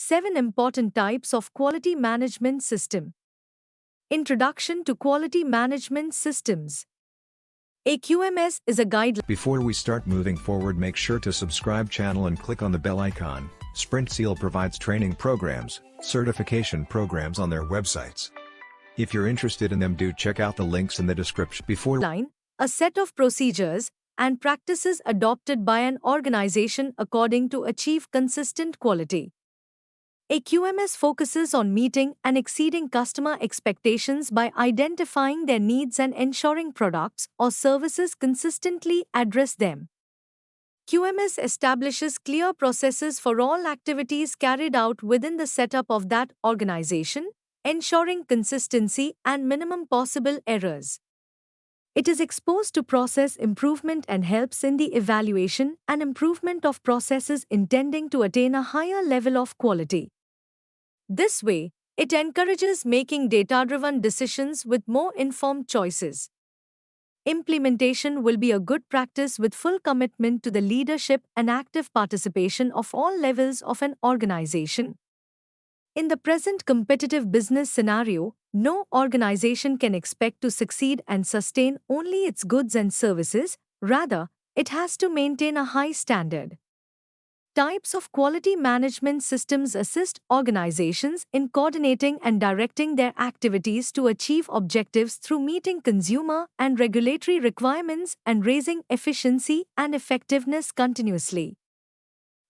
7 important types of quality management system. Introduction to quality management systems. A QMS is a guideline. Before we start moving forward, make sure to subscribe channel and click on the bell icon. Sprint Seal provides training programs, certification programs on their websites. If you're interested in them, do check out the links in the description. A set of procedures and practices adopted by an organization according to achieve consistent quality. A QMS focuses on meeting and exceeding customer expectations by identifying their needs and ensuring products or services consistently address them. QMS establishes clear processes for all activities carried out within the setup of that organization, ensuring consistency and minimum possible errors. It is exposed to process improvement and helps in the evaluation and improvement of processes intending to attain a higher level of quality. This way, it encourages making data-driven decisions with more informed choices. Implementation will be a good practice with full commitment to the leadership and active participation of all levels of an organization. In the present competitive business scenario, no organization can expect to succeed and sustain only its goods and services, rather, it has to maintain a high standard. Types of quality management systems assist organizations in coordinating and directing their activities to achieve objectives through meeting consumer and regulatory requirements and raising efficiency and effectiveness continuously.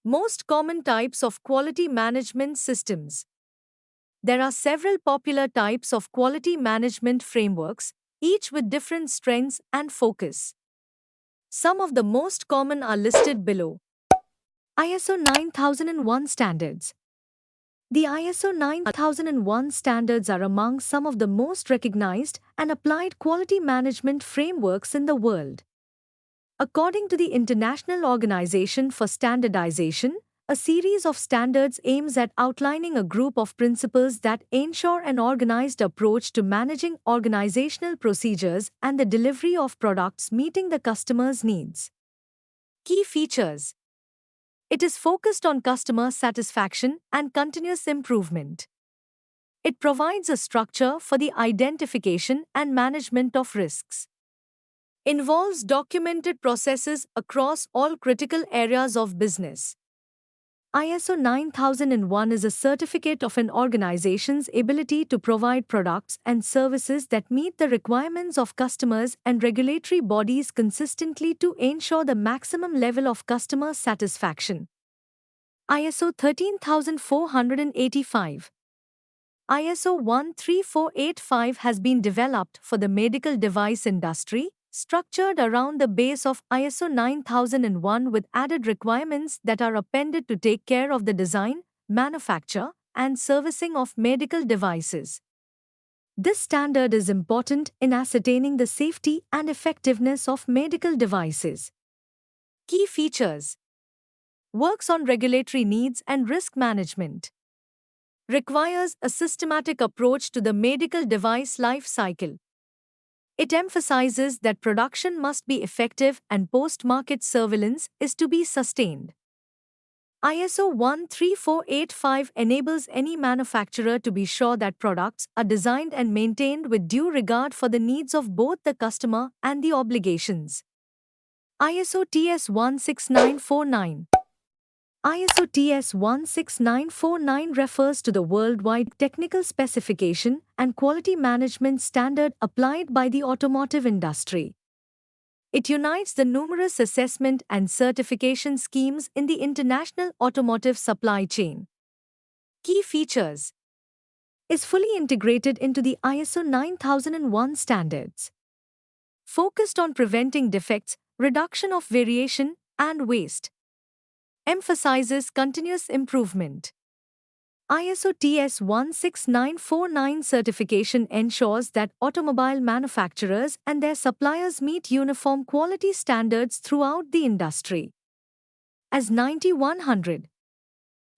Most common types of quality management systems. There are several popular types of quality management frameworks, each with different strengths and focus. Some of the most common are listed below. ISO 9001 Standards. The ISO 9001 standards are among some of the most recognized and applied quality management frameworks in the world. According to the International Organization for Standardization, a series of standards aims at outlining a group of principles that ensure an organized approach to managing organizational procedures and the delivery of products meeting the customer's needs. Key features. It is focused on customer satisfaction and continuous improvement. It provides a structure for the identification and management of risks. Involves documented processes across all critical areas of business. ISO 9001 is a certificate of an organization's ability to provide products and services that meet the requirements of customers and regulatory bodies consistently to ensure the maximum level of customer satisfaction. ISO 13485. ISO 13485 has been developed for the medical device industry, structured around the base of ISO 9001 with added requirements that are appended to take care of the design, manufacture, and servicing of medical devices. This standard is important in ascertaining the safety and effectiveness of medical devices. Key features. Works on regulatory needs and risk management. Requires a systematic approach to the medical device life cycle. It emphasizes that production must be effective and post-market surveillance is to be sustained. ISO 13485 enables any manufacturer to be sure that products are designed and maintained with due regard for the needs of both the customer and the obligations. ISO TS 16949. ISO TS 16949 refers to the worldwide technical specification and quality management standard applied by the automotive industry. It unites the numerous assessment and certification schemes in the international automotive supply chain. Key features. Is fully integrated into the ISO 9001 standards. Focused on preventing defects, reduction of variation, and waste. Emphasizes continuous improvement. ISO TS 16949 certification ensures that automobile manufacturers and their suppliers meet uniform quality standards throughout the industry. AS 9100.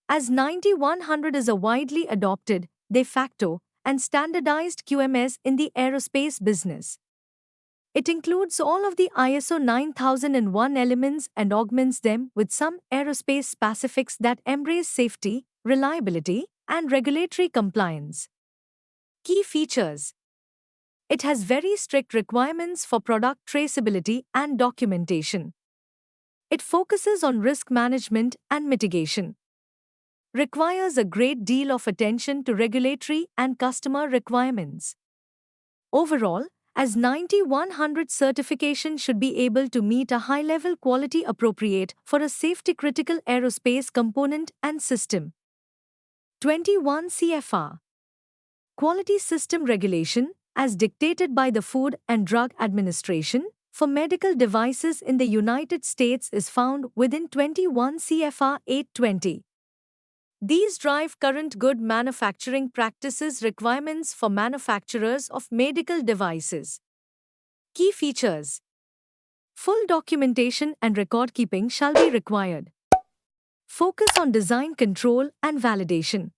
AS 9100 is a widely adopted, de facto, and standardized QMS in the aerospace business. It includes all of the ISO 9001 elements and augments them with some aerospace specifics that embrace safety, reliability, and regulatory compliance. Key features: it has very strict requirements for product traceability and documentation. It focuses on risk management and mitigation. Requires a great deal of attention to regulatory and customer requirements. Overall, as 9100 certification should be able to meet a high-level quality appropriate for a safety-critical aerospace component and system. 21 CFR Quality System Regulation, as dictated by the Food and Drug Administration, for medical devices in the United States is found within 21 CFR 820. These drive current good manufacturing practices requirements for manufacturers of medical devices. Key features: full documentation and record keeping shall be required. Focus on design control and validation.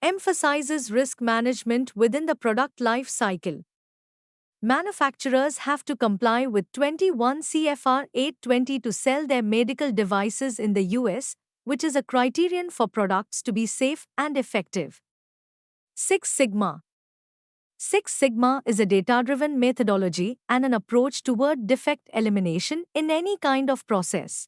Emphasizes risk management within the product life cycle. Manufacturers have to comply with 21 CFR 820 to sell their medical devices in the US, which is a criterion for products to be safe and effective. Six Sigma Six Sigma is a data-driven methodology and an approach toward defect elimination in any kind of process.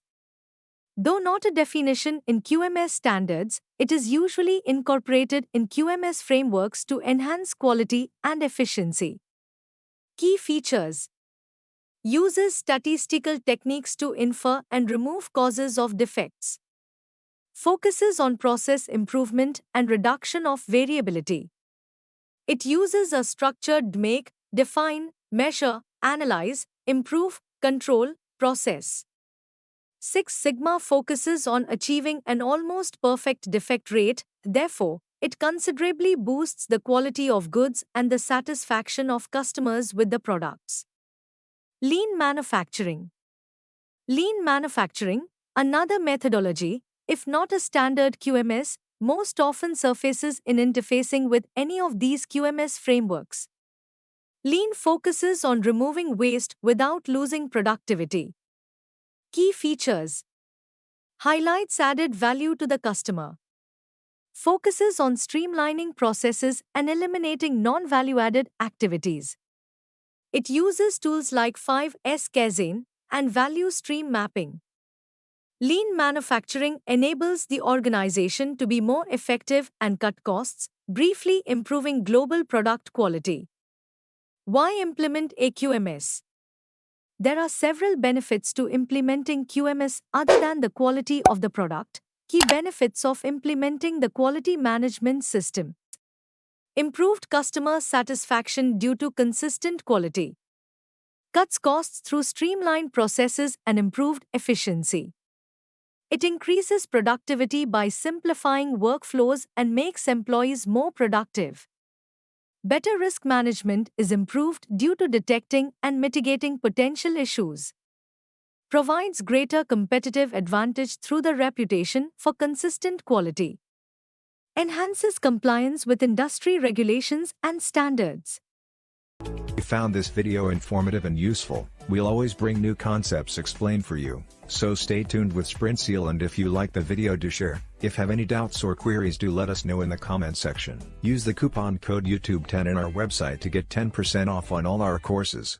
Though not a definition in QMS standards, it is usually incorporated in QMS frameworks to enhance quality and efficiency. Key features: uses statistical techniques to infer and remove causes of defects. Focuses on process improvement and reduction of variability. It uses a structured make, define, measure, analyze, improve, control process. Six Sigma focuses on achieving an almost perfect defect rate, therefore, it considerably boosts the quality of goods and the satisfaction of customers with the products. Lean manufacturing. Lean manufacturing, another methodology, if not a standard QMS, most often surfaces in interfacing with any of these QMS frameworks. Lean focuses on removing waste without losing productivity. Key features: highlights added value to the customer. Focuses on streamlining processes and eliminating non-value-added activities. It uses tools like 5S Kaizen and value stream mapping. Lean manufacturing enables the organization to be more effective and cut costs, briefly improving global product quality. Why implement a QMS? There are several benefits to implementing QMS other than the quality of the product. Key benefits of implementing the quality management system: improved customer satisfaction due to consistent quality. Cuts costs through streamlined processes and improved efficiency. It increases productivity by simplifying workflows and makes employees more productive. Better risk management is improved due to detecting and mitigating potential issues. Provides greater competitive advantage through the reputation for consistent quality. Enhances compliance with industry regulations and standards. If you found this video informative and useful, we'll always bring new concepts explained for you, so stay tuned with SprintSeal, and if you like the video, do share. If have any doubts or queries, do let us know in the comment section. Use the coupon code YouTube10 in our website to get 10% off on all our courses.